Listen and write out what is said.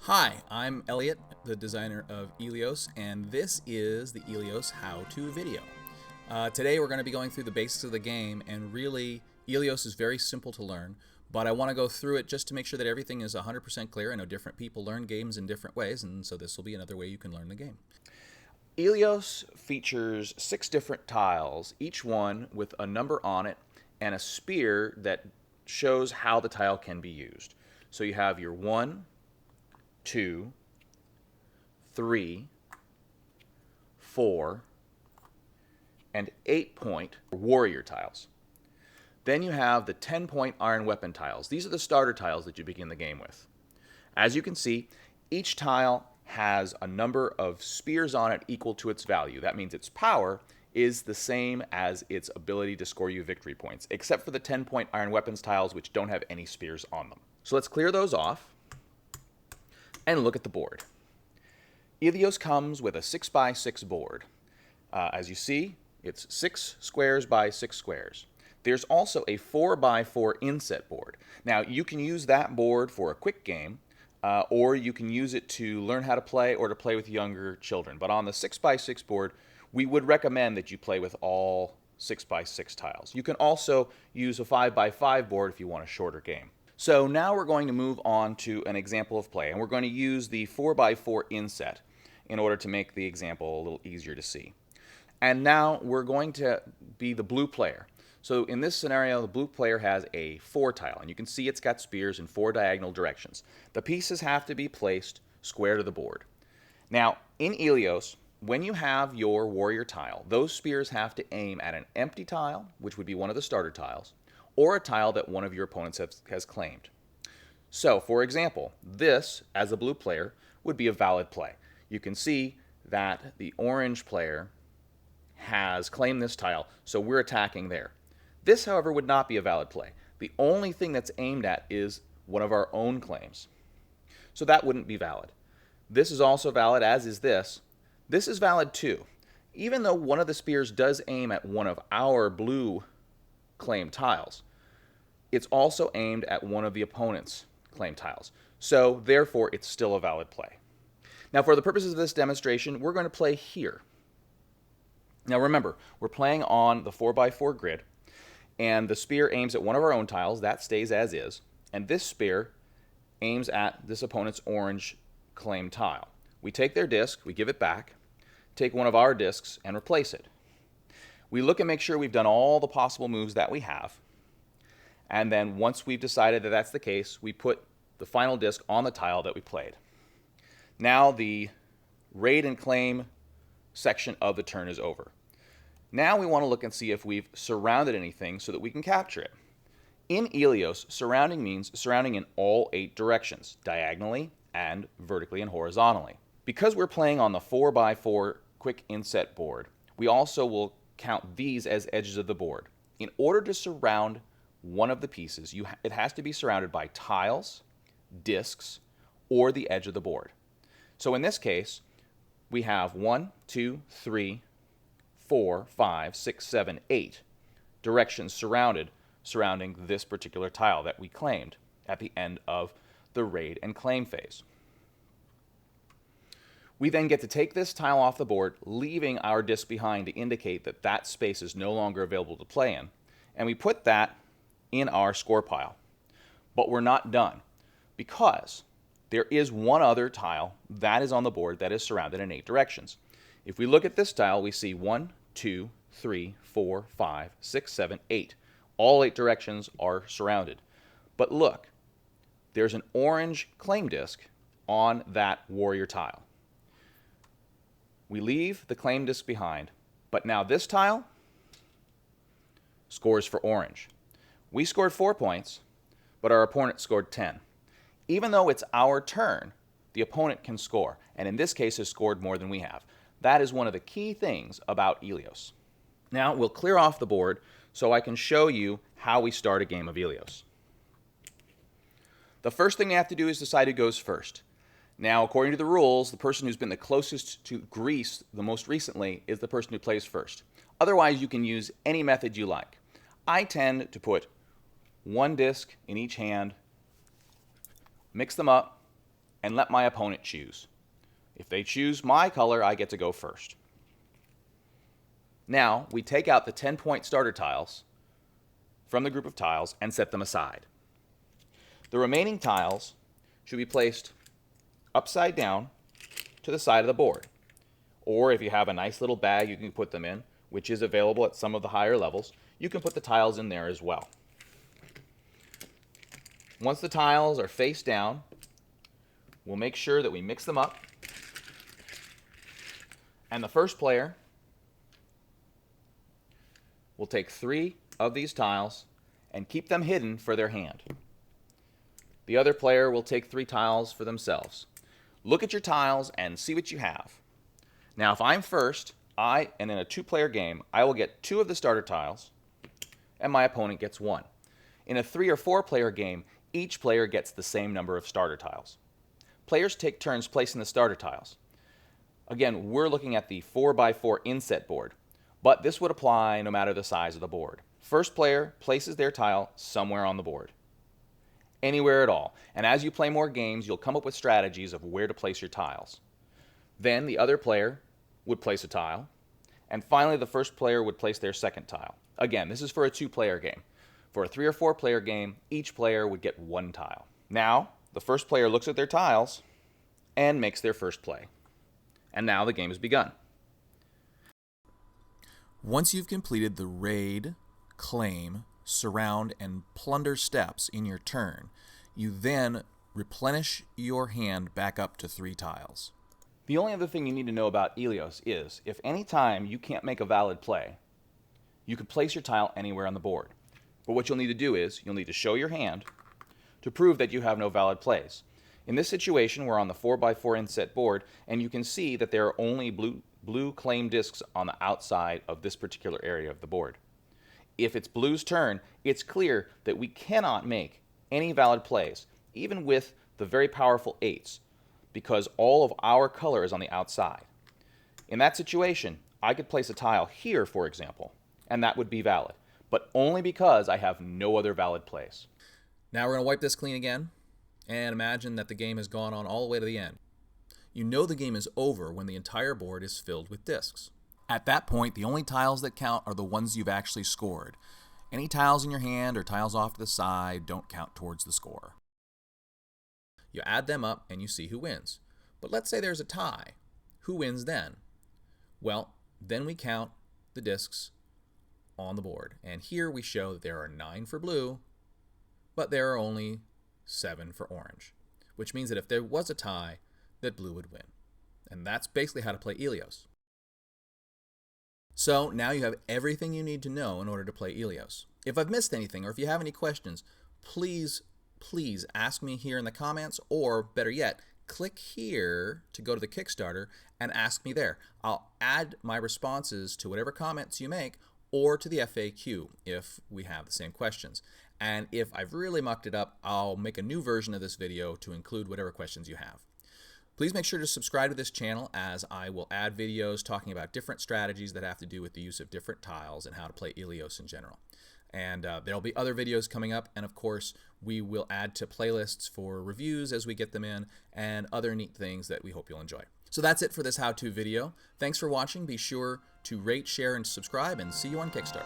Hi, I'm Elliot, the designer of ILIOS, and this is the ILIOS how-to video. Today we're going to be going through the basics of the game, and really, ILIOS is very simple to learn, but I want to go through it just to make sure that everything is 100% clear. I know different people learn games in different ways, and so this will be another way you can learn the game. ILIOS features 6 different tiles, each one with a number on it and a spear that shows how the tile can be used. So you have your 1, 2, 3, 4, and 8-point warrior tiles. Then you have the 10-point iron weapon tiles. These are the starter tiles that you begin the game with. As you can see, each tile has a number of spears on it equal to its value. That means its power is the same as its ability to score you victory points, except for the 10-point iron weapons tiles, which don't have any spears on them. So let's clear those off and look at the board. ILIOS comes with a 6x6 board. As you see, it's 6 squares by 6 squares. There's also a 4x4 inset board. Now, you can use that board for a quick game, or you can use it to learn how to play or to play with younger children. But on the 6x6 board, we would recommend that you play with all 6x6 tiles. You can also use a 5x5 board if you want a shorter game. So now we're going to move on to an example of play, and we're going to use the 4x4 inset in order to make the example a little easier to see. And now we're going to be the blue player. So in this scenario, the blue player has a 4 tile, and you can see it's got spears in 4 diagonal directions. The pieces have to be placed square to the board. Now, in ILIOS, when you have your warrior tile, those spears have to aim at an empty tile, which would be one of the starter tiles, or a tile that one of your opponents has claimed. So, for example, this, as a blue player, would be a valid play. You can see that the orange player has claimed this tile, so we're attacking there. This, however, would not be a valid play. The only thing that's aimed at is one of our own claims. So that wouldn't be valid. This is also valid, as is this. This is valid too. Even though one of the spears does aim at one of our blue claimed tiles, it's also aimed at one of the opponent's claimed tiles. So therefore, it's still a valid play. Now, for the purposes of this demonstration, we're going to play here. Now remember, we're playing on the 4x4 grid, and the spear aims at one of our own tiles. That stays as is. And this spear aims at this opponent's orange claimed tile. We take their disc, we give it back, take one of our discs, and replace it. We look and make sure we've done all the possible moves that we have. And then once we've decided that that's the case, we put the final disc on the tile that we played. Now the raid and claim section of the turn is over. Now we want to look and see if we've surrounded anything so that we can capture it. In ILIOS, surrounding means surrounding in all 8 directions, diagonally and vertically and horizontally. Because we're playing on the 4x4 quick inset board, we also will count these as edges of the board. In order to surround one of the pieces, it has to be surrounded by tiles, discs, or the edge of the board. So in this case, we have 1, 2, 3, 4, 5, 6, 7, 8 directions surrounding this particular tile that we claimed at the end of the raid and claim phase. We then get to take this tile off the board, leaving our disc behind to indicate that that space is no longer available to play in, and we put that in our score pile. But we're not done, because there is one other tile that is on the board that is surrounded in 8 directions. If we look at this tile, we see 1, 2, 3, 4, 5, 6, 7, 8. All 8 directions are surrounded. But look, there's an orange claim disc on that warrior tile. We leave the claim disc behind, but now this tile scores for orange. We scored 4 points, but our opponent scored 10. Even though it's our turn, the opponent can score, and in this case has scored more than we have. That is one of the key things about ILIOS. Now we'll clear off the board so I can show you how we start a game of ILIOS. The first thing you have to do is decide who goes first. Now, according to the rules, the person who's been the closest to Greece the most recently is the person who plays first. Otherwise, you can use any method you like. I tend to put one disc in each hand, mix them up, and let my opponent choose. If they choose my color, I get to go first. Now, we take out the 10-point starter tiles from the group of tiles and set them aside. The remaining tiles should be placed upside down to the side of the board. Or if you have a nice little bag you can put them in, which is available at some of the higher levels, you can put the tiles in there as well. Once the tiles are face down, we'll make sure that we mix them up. And the first player will take 3 of these tiles and keep them hidden for their hand. The other player will take 3 tiles for themselves. Look at your tiles and see what you have. Now, if I'm first, and in a 2-player game, I will get 2 of the starter tiles, and my opponent gets 1. In a 3- or 4-player game, each player gets the same number of starter tiles. Players take turns placing the starter tiles. Again, we're looking at the 4x4 inset board, but this would apply no matter the size of the board. First player places their tile somewhere on the board, anywhere at all. And as you play more games, you'll come up with strategies of where to place your tiles. Then the other player would place a tile, and finally the first player would place their second tile. Again, this is for a 2-player game. For a 3- or 4-player game, each player would get 1 tile. Now, the first player looks at their tiles and makes their first play. And now the game has begun. Once you've completed the raid, claim, surround, and plunder steps in your turn, you then replenish your hand back up to 3 tiles. The only other thing you need to know about ILIOS is, if any time you can't make a valid play, you can place your tile anywhere on the board. But what you'll need to do is, you'll need to show your hand to prove that you have no valid plays. In this situation, we're on the 4x4 inset board, and you can see that there are only blue claim discs on the outside of this particular area of the board. If it's blue's turn, it's clear that we cannot make any valid plays, even with the very powerful 8s, because all of our color is on the outside. In that situation, I could place a tile here, for example, and that would be valid, but only because I have no other valid plays. Now we're going to wipe this clean again, and imagine that the game has gone on all the way to the end. You know the game is over when the entire board is filled with discs. At that point, the only tiles that count are the ones you've actually scored. Any tiles in your hand or tiles off to the side don't count towards the score. You add them up and you see who wins. But let's say there's a tie. Who wins then? Well, then we count the discs on the board. And here we show that there are 9 for blue, but there are only 7 for orange, which means that if there was a tie, that blue would win. And that's basically how to play ILIOS. So now you have everything you need to know in order to play ILIOS. If I've missed anything, or if you have any questions, please ask me here in the comments, or better yet, click here to go to the Kickstarter and ask me there. I'll add my responses to whatever comments you make, or to the FAQ if we have the same questions. And if I've really mucked it up, I'll make a new version of this video to include whatever questions you have. Please make sure to subscribe to this channel, as I will add videos talking about different strategies that have to do with the use of different tiles and how to play ILIOS in general. And there'll be other videos coming up, and of course we will add to playlists for reviews as we get them in, and other neat things that we hope you'll enjoy. So that's it for this how-to video. Thanks for watching. Be sure to rate, share, and subscribe, and see you on Kickstarter.